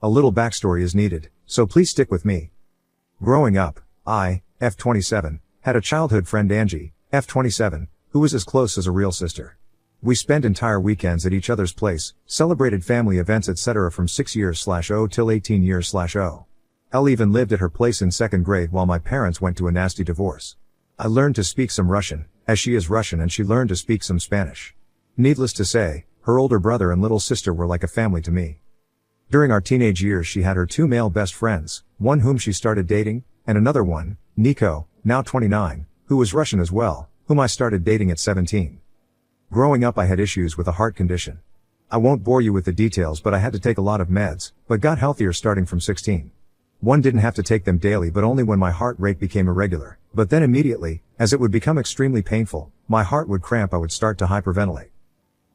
A little backstory is needed, so please stick with me. Growing up, I, F27, had a childhood friend Angie, F27, who was as close as a real sister. We spent entire weekends at each other's place, celebrated family events etc. from 6 years/0 till 18 years/0. Elle even lived at her place in 2nd grade while my parents went to a nasty divorce. I learned to speak some Russian, as she is Russian, and she learned to speak some Spanish. Needless to say, her older brother and little sister were like a family to me. During our teenage years she had her 2 male best friends, one whom she started dating, and another one, Nico, now 29, who was Russian as well, whom I started dating at 17. Growing up I had issues with a heart condition. I won't bore you with the details, but I had to take a lot of meds, but got healthier starting from 16. One didn't have to take them daily but only when my heart rate became irregular, but then immediately, as it would become extremely painful, my heart would cramp, I would start to hyperventilate.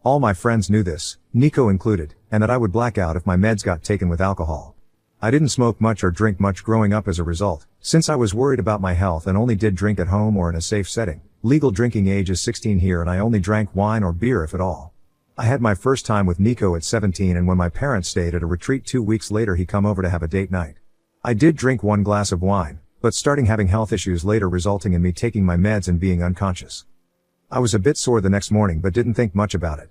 All my friends knew this, Nico included, and that I would black out if my meds got taken with alcohol. I didn't smoke much or drink much growing up as a result, since I was worried about my health and only did drink at home or in a safe setting. Legal drinking age is 16 here and I only drank wine or beer if at all. I had my first time with Nico at 17, and when my parents stayed at a retreat 2 weeks later he come over to have a date night. I did drink 1 glass of wine, but starting having health issues later resulting in me taking my meds and being unconscious. I was a bit sore the next morning but didn't think much about it.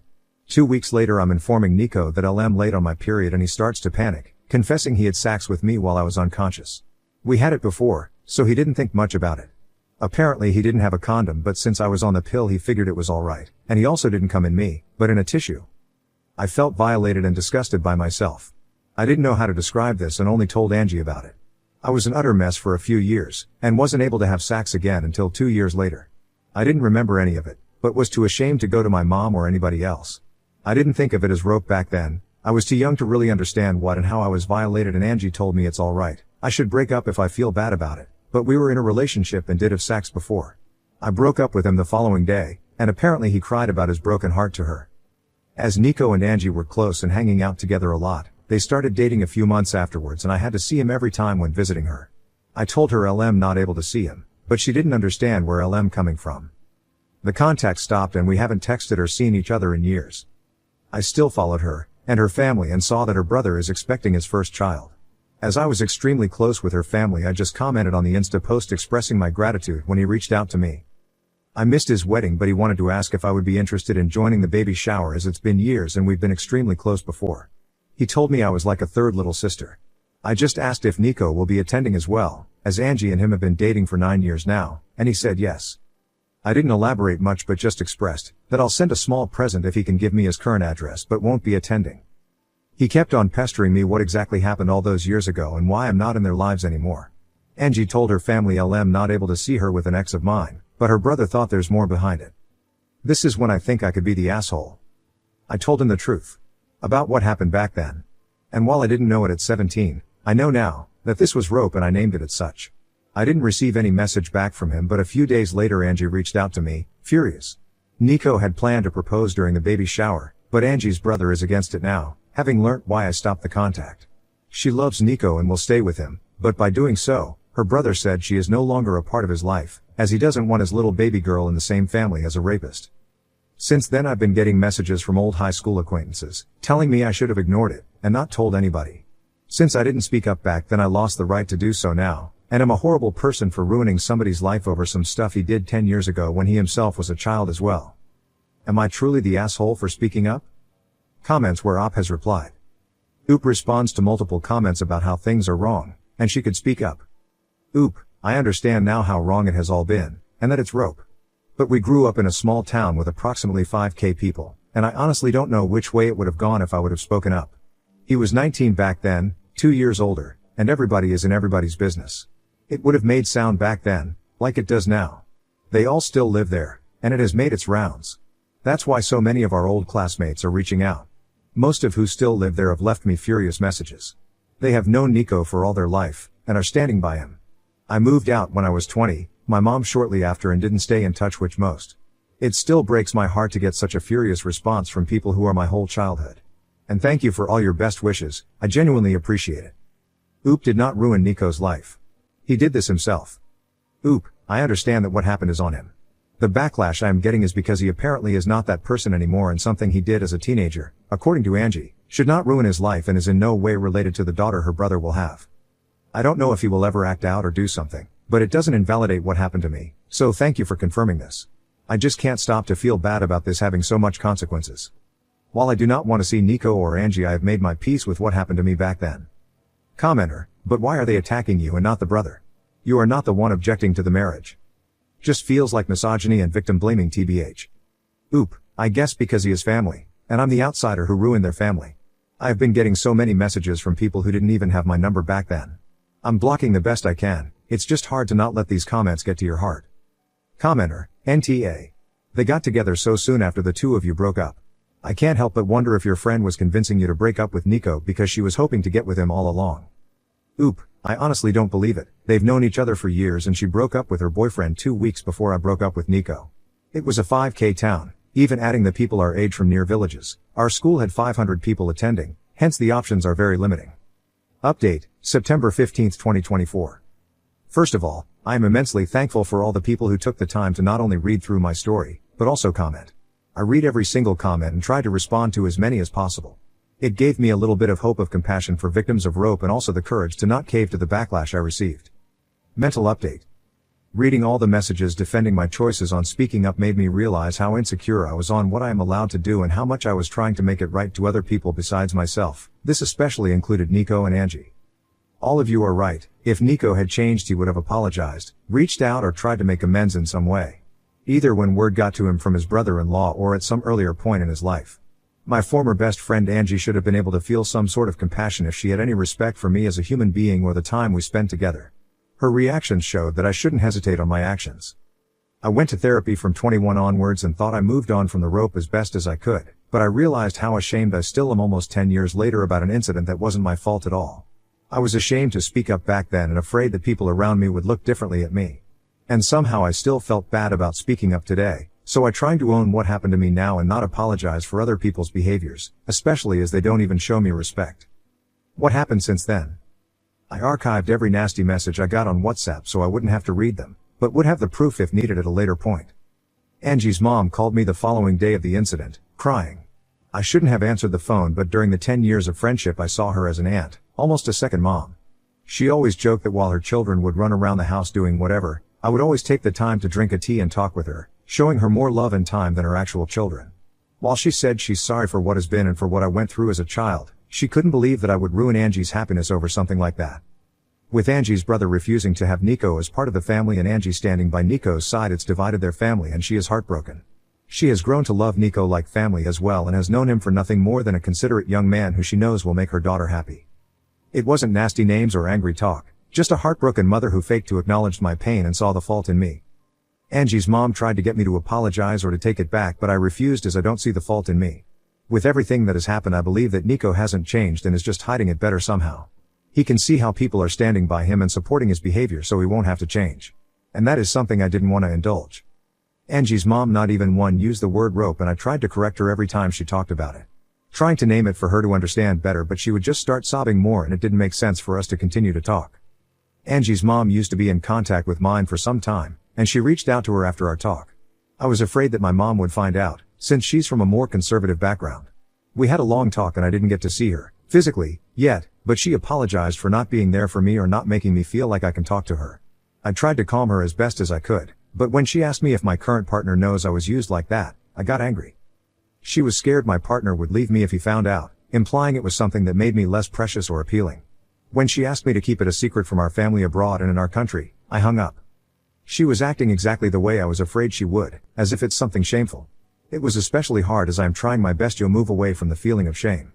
2 weeks later I'm informing Nico that I'm late on my period and he starts to panic, confessing he had sex with me while I was unconscious. We had it before, so he didn't think much about it. Apparently he didn't have a condom, but since I was on the pill he figured it was alright, and he also didn't come in me, but in a tissue. I felt violated and disgusted by myself. I didn't know how to describe this and only told Angie about it. I was an utter mess for a few years, and wasn't able to have sex again until 2 years later. I didn't remember any of it, but was too ashamed to go to my mom or anybody else. I didn't think of it as rope back then. I was too young to really understand what and how I was violated, and Angie told me it's alright, I should break up if I feel bad about it, but we were in a relationship and did have sex before. I broke up with him the following day, and apparently he cried about his broken heart to her. As Nico and Angie were close and hanging out together a lot, they started dating a few months afterwards and I had to see him every time when visiting her. I told her I'm not able to see him, but she didn't understand where I'm coming from. The contact stopped and we haven't texted or seen each other in years. I still followed her, and her family, and saw that her brother is expecting his first child. As I was extremely close with her family I just commented on the Insta post expressing my gratitude when he reached out to me. I missed his wedding but he wanted to ask if I would be interested in joining the baby shower as it's been years and we've been extremely close before. He told me I was like a third little sister. I just asked if Nico will be attending as well, as Angie and him have been dating for 9 years now, and he said yes. I didn't elaborate much but just expressed that I'll send a small present if he can give me his current address but won't be attending. He kept on pestering me what exactly happened all those years ago and why I'm not in their lives anymore. Angie told her family I'm not able to see her with an ex of mine, but her brother thought there's more behind it. This is when I think I could be the asshole. I told him the truth about what happened back then. And while I didn't know it at 17, I know now that this was rope and I named it as such. I didn't receive any message back from him, but a few days later Angie reached out to me, furious. Nico had planned to propose during the baby shower, but Angie's brother is against it now, having learnt why I stopped the contact. She loves Nico and will stay with him, but by doing so, her brother said she is no longer a part of his life, as he doesn't want his little baby girl in the same family as a rapist. Since then I've been getting messages from old high school acquaintances, telling me I should have ignored it, and not told anybody. Since I didn't speak up back then I lost the right to do so now, and am a horrible person for ruining somebody's life over some stuff he did 10 years ago when he himself was a child as well. Am I truly the asshole for speaking up? Comments where OP has replied. Oop responds to multiple comments about how things are wrong, and she could speak up. Oop, I understand now how wrong it has all been, and that it's rope. But we grew up in a small town with approximately 5,000 people, and I honestly don't know which way it would have gone if I would have spoken up. He was 19 back then, 2 years older, and everybody is in everybody's business. It would have made sound back then, like it does now. They all still live there, and it has made its rounds. That's why so many of our old classmates are reaching out. Most of who still live there have left me furious messages. They have known Nico for all their life, and are standing by him. I moved out when I was 20, my mom shortly after, and didn't stay in touch, which most. It still breaks my heart to get such a furious response from people who are my whole childhood. And thank you for all your best wishes, I genuinely appreciate it. Oop did not ruin Nico's life. He did this himself. Oop, I understand that what happened is on him. The backlash I am getting is because he apparently is not that person anymore, and something he did as a teenager, according to Angie, Should not ruin his life and is in no way related to the daughter her brother will have. I don't know if he will ever act out or do something, but it doesn't invalidate what happened to me, so thank you for confirming this. I just can't stop to feel bad about this having so much consequences. While I do not want to see Nico or Angie, I have made my peace with what happened to me back then. Commenter, but why are they attacking you and not the brother? You are not the one objecting to the marriage. Just feels like misogyny and victim blaming tbh. Oop, I guess because he is family, and I'm the outsider who ruined their family. I have been getting so many messages from people who didn't even have my number back then. I'm blocking the best I can, it's just hard to not let these comments get to your heart. Commenter, NTA. They got together so soon after the two of you broke up. I can't help but wonder if your friend was convincing you to break up with Nico because she was hoping to get with him all along. Oop, I honestly don't believe it. They've known each other for years and she broke up with her boyfriend 2 weeks before I broke up with Nico. It was a 5K town, even adding the people our age from near villages. Our school had 500 people attending, hence the options are very limiting. Update, September 15, 2024. First of all, I am immensely thankful for all the people who took the time to not only read through my story, but also comment. I read every single comment and try to respond to as many as possible. It gave me a little bit of hope of compassion for victims of rope and also the courage to not cave to the backlash I received. Mental update. Reading all the messages defending my choices on speaking up made me realize how insecure I was on what I am allowed to do and how much I was trying to make it right to other people besides myself. This especially included Nico and Angie. All of you are right. If Nico had changed, he would have apologized, reached out or tried to make amends in some way. Either when word got to him from his brother-in-law or at some earlier point in his life. My former best friend Angie should have been able to feel some sort of compassion if she had any respect for me as a human being or the time we spent together. Her reactions showed that I shouldn't hesitate on my actions. I went to therapy from 21 onwards and thought I moved on from the rope as best as I could, but I realized how ashamed I still am almost 10 years later about an incident that wasn't my fault at all. I was ashamed to speak up back then and afraid that people around me would look differently at me. And somehow I still felt bad about speaking up today, so I tried to own what happened to me now and not apologize for other people's behaviors, especially as they don't even show me respect. What happened since then? I archived every nasty message I got on WhatsApp so I wouldn't have to read them, but would have the proof if needed at a later point. Angie's mom called me the following day of the incident, crying. I shouldn't have answered the phone, but during the 10 years of friendship I saw her as an aunt, almost a second mom. She always joked that while her children would run around the house doing whatever, I would always take the time to drink a tea and talk with her, showing her more love and time than her actual children. While she said she's sorry for what has been and for what I went through as a child, she couldn't believe that I would ruin Angie's happiness over something like that. With Angie's brother refusing to have Nico as part of the family and Angie standing by Nico's side, it's divided their family and she is heartbroken. She has grown to love Nico like family as well and has known him for nothing more than a considerate young man who she knows will make her daughter happy. It wasn't nasty names or angry talk, just a heartbroken mother who faked to acknowledge my pain and saw the fault in me. Angie's mom tried to get me to apologize or to take it back, but I refused as I don't see the fault in me. With everything that has happened, I believe that Nico hasn't changed and is just hiding it better somehow. He can see how people are standing by him and supporting his behavior, so he won't have to change. And that is something I didn't want to indulge. Angie's mom not even one used the word rope, and I tried to correct her every time she talked about it. Trying to name it for her to understand better, but she would just start sobbing more and it didn't make sense for us to continue to talk. Angie's mom used to be in contact with mine for some time, and she reached out to her after our talk. I was afraid that my mom would find out, since she's from a more conservative background. We had a long talk and I didn't get to see her, physically, yet, but she apologized for not being there for me or not making me feel like I can talk to her. I tried to calm her as best as I could, but when she asked me if my current partner knows I was used like that, I got angry. She was scared my partner would leave me if he found out, implying it was something that made me less precious or appealing. When she asked me to keep it a secret from our family abroad and in our country, I hung up. She was acting exactly the way I was afraid she would, as if it's something shameful. It was especially hard as I am trying my best to move away from the feeling of shame.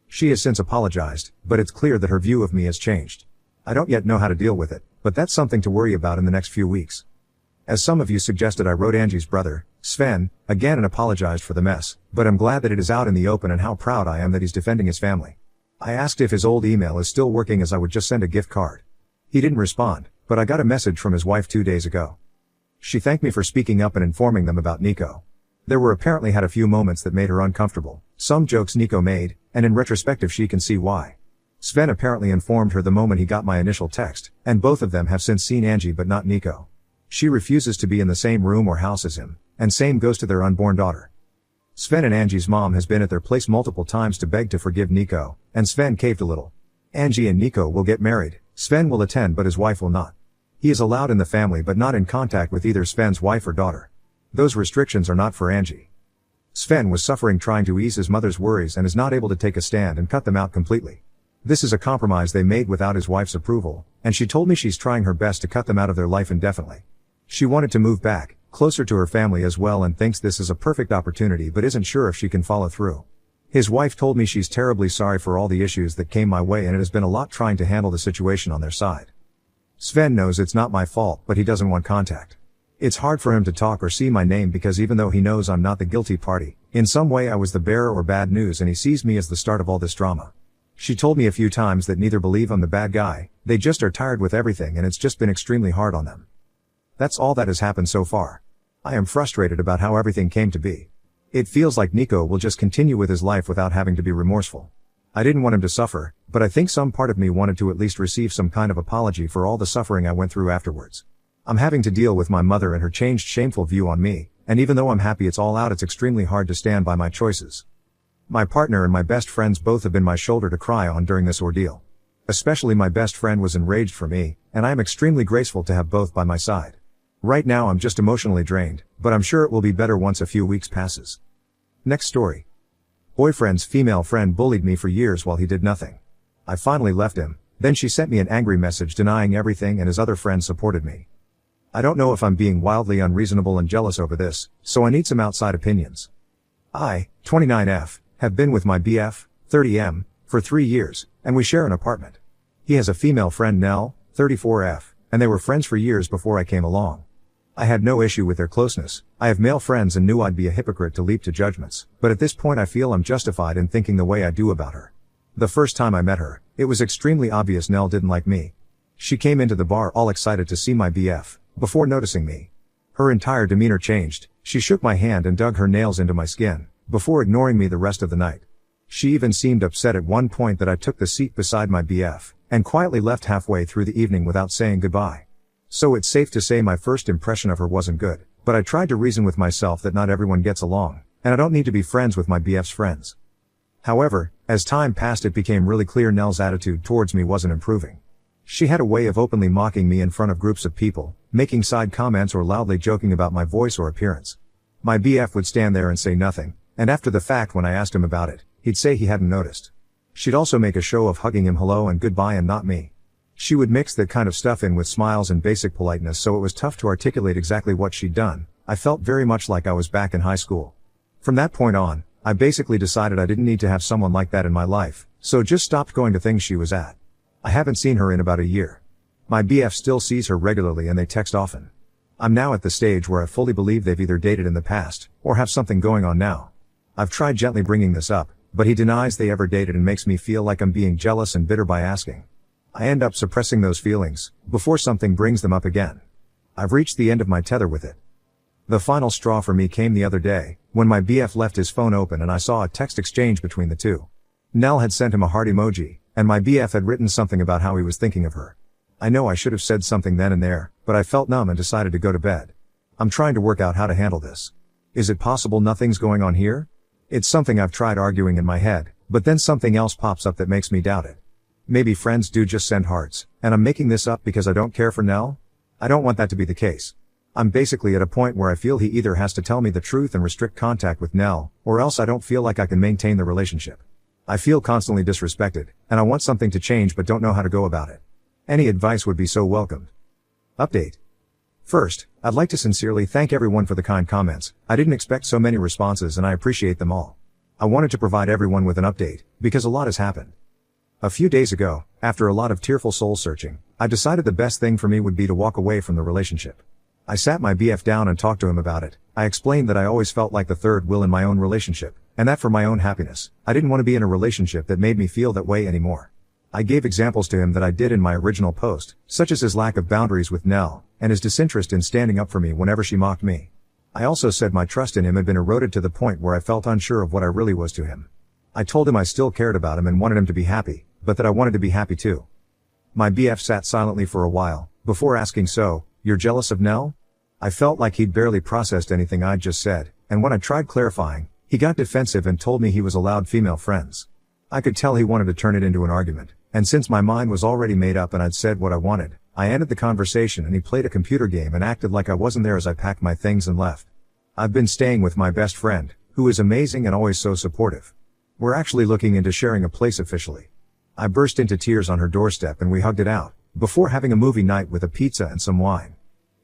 She has since apologized, but it's clear that her view of me has changed. I don't yet know how to deal with it, but that's something to worry about in the next few weeks. As some of you suggested, I wrote Angie's brother, Sven, again and apologized for the mess, but I'm glad that it is out in the open and how proud I am that he's defending his family. I asked if his old email is still working as I would just send a gift card. He didn't respond, but I got a message from his wife 2 days ago. She thanked me for speaking up and informing them about Nico. There were apparently had a few moments that made her uncomfortable, some jokes Nico made, and in retrospective she can see why. Sven apparently informed her the moment he got my initial text, and both of them have since seen Angie but not Nico. She refuses to be in the same room or house as him, and same goes to their unborn daughter. Sven and Angie's mom has been at their place multiple times to beg to forgive Nico, and Sven caved a little. Angie and Nico will get married, Sven will attend but his wife will not. He is allowed in the family but not in contact with either Sven's wife or daughter. Those restrictions are not for Angie. Sven was suffering trying to ease his mother's worries and is not able to take a stand and cut them out completely. This is a compromise they made without his wife's approval, and she told me she's trying her best to cut them out of their life indefinitely. She wanted to move back, closer to her family as well, and thinks this is a perfect opportunity but isn't sure if she can follow through. His wife told me she's terribly sorry for all the issues that came my way and it has been a lot trying to handle the situation on their side. Sven knows it's not my fault but he doesn't want contact. It's hard for him to talk or see my name because even though he knows I'm not the guilty party, in some way I was the bearer or bad news and he sees me as the start of all this drama. She told me a few times that neither believe I'm the bad guy, they just are tired with everything and it's just been extremely hard on them. That's all that has happened so far. I am frustrated about how everything came to be. It feels like Nico will just continue with his life without having to be remorseful. I didn't want him to suffer, but I think some part of me wanted to at least receive some kind of apology for all the suffering I went through afterwards. I'm having to deal with my mother and her changed shameful view on me, and even though I'm happy it's all out, it's extremely hard to stand by my choices. My partner and my best friends both have been my shoulder to cry on during this ordeal. Especially my best friend was enraged for me, and I am extremely grateful to have both by my side. Right now I'm just emotionally drained, but I'm sure it will be better once a few weeks passes. Next story. Boyfriend's female friend bullied me for years while he did nothing. I finally left him, then she sent me an angry message denying everything and his other friends supported me. I don't know if I'm being wildly unreasonable and jealous over this, so I need some outside opinions. I, 29F, have been with my BF, 30M, for 3 years, and we share an apartment. He has a female friend Nell, 34F, and they were friends for years before I came along. I had no issue with their closeness, I have male friends and knew I'd be a hypocrite to leap to judgments, but at this point I feel I'm justified in thinking the way I do about her. The first time I met her, it was extremely obvious Nell didn't like me. She came into the bar all excited to see my BF, before noticing me. Her entire demeanor changed, she shook my hand and dug her nails into my skin, before ignoring me the rest of the night. She even seemed upset at one point that I took the seat beside my BF, and quietly left halfway through the evening without saying goodbye. So it's safe to say my first impression of her wasn't good, but I tried to reason with myself that not everyone gets along, and I don't need to be friends with my BF's friends. However, as time passed it became really clear Nell's attitude towards me wasn't improving. She had a way of openly mocking me in front of groups of people, making side comments or loudly joking about my voice or appearance. My BF would stand there and say nothing, and after the fact when I asked him about it, he'd say he hadn't noticed. She'd also make a show of hugging him hello and goodbye and not me. She would mix that kind of stuff in with smiles and basic politeness, so it was tough to articulate exactly what she'd done. I felt very much like I was back in high school. From that point on, I basically decided I didn't need to have someone like that in my life, so just stopped going to things she was at. I haven't seen her in about a year. My BF still sees her regularly and they text often. I'm now at the stage where I fully believe they've either dated in the past, or have something going on now. I've tried gently bringing this up, but he denies they ever dated and makes me feel like I'm being jealous and bitter by asking. I end up suppressing those feelings, before something brings them up again. I've reached the end of my tether with it. The final straw for me came the other day, when my BF left his phone open and I saw a text exchange between the two. Nell had sent him a heart emoji, and my BF had written something about how he was thinking of her. I know I should have said something then and there, but I felt numb and decided to go to bed. I'm trying to work out how to handle this. Is it possible nothing's going on here? It's something I've tried arguing in my head, but then something else pops up that makes me doubt it. Maybe friends do just send hearts, and I'm making this up because I don't care for Nell? I don't want that to be the case. I'm basically at a point where I feel he either has to tell me the truth and restrict contact with Nell, or else I don't feel like I can maintain the relationship. I feel constantly disrespected, and I want something to change but don't know how to go about it. Any advice would be so welcomed. Update. First, I'd like to sincerely thank everyone for the kind comments. I didn't expect so many responses and I appreciate them all. I wanted to provide everyone with an update, because a lot has happened. A few days ago, after a lot of tearful soul searching, I decided the best thing for me would be to walk away from the relationship. I sat my BF down and talked to him about it. I explained that I always felt like the third wheel in my own relationship, and that for my own happiness, I didn't want to be in a relationship that made me feel that way anymore. I gave examples to him that I did in my original post, such as his lack of boundaries with Nell, and his disinterest in standing up for me whenever she mocked me. I also said my trust in him had been eroded to the point where I felt unsure of what I really was to him. I told him I still cared about him and wanted him to be happy, but that I wanted to be happy too. My BF sat silently for a while, before asking, "So, you're jealous of Nell?" I felt like he'd barely processed anything I'd just said, and when I tried clarifying, He got defensive and told me he was allowed female friends. I could tell he wanted to turn it into an argument, and since my mind was already made up and I'd said what I wanted, I ended the conversation and he played a computer game and acted like I wasn't there as I packed my things and left. I've been staying with my best friend, who is amazing and always so supportive. We're actually looking into sharing a place officially. I burst into tears on her doorstep and we hugged it out, before having a movie night with a pizza and some wine.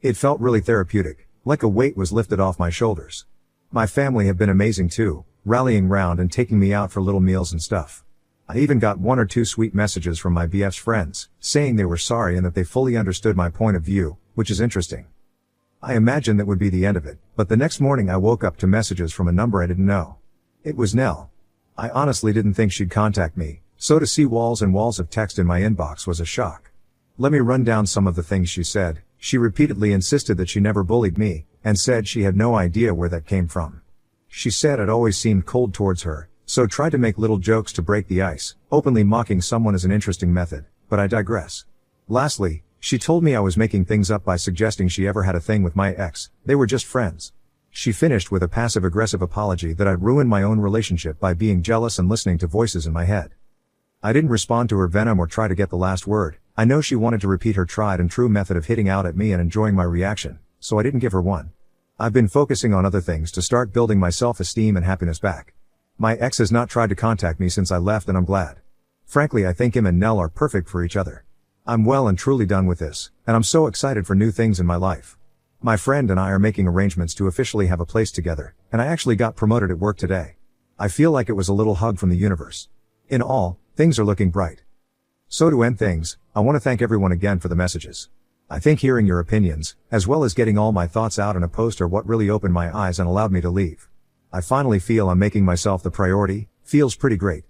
It felt really therapeutic, like a weight was lifted off my shoulders. My family have been amazing too, rallying round and taking me out for little meals and stuff. I even got 1 or 2 sweet messages from my BF's friends, saying they were sorry and that they fully understood my point of view, which is interesting. I imagined that would be the end of it, but the next morning I woke up to messages from a number I didn't know. It was Nell. I honestly didn't think she'd contact me, so to see walls and walls of text in my inbox was a shock. Let me run down some of the things she said. She repeatedly insisted that she never bullied me, and said she had no idea where that came from. She said I'd always seemed cold towards her, so tried to make little jokes to break the ice, openly mocking someone is an interesting method, but I digress. Lastly, she told me I was making things up by suggesting she ever had a thing with my ex, they were just friends. She finished with a passive-aggressive apology that I'd ruined my own relationship by being jealous and listening to voices in my head. I didn't respond to her venom or try to get the last word. I know she wanted to repeat her tried and true method of hitting out at me and enjoying my reaction, so I didn't give her one. I've been focusing on other things to start building my self-esteem and happiness back. My ex has not tried to contact me since I left and I'm glad. Frankly, I think him and Nell are perfect for each other. I'm well and truly done with this, and I'm so excited for new things in my life. My friend and I are making arrangements to officially have a place together, and I actually got promoted at work today. I feel like it was a little hug from the universe. In all, things are looking bright. So to end things, I want to thank everyone again for the messages. I think hearing your opinions, as well as getting all my thoughts out in a post are what really opened my eyes and allowed me to leave. I finally feel I'm making myself the priority, feels pretty great.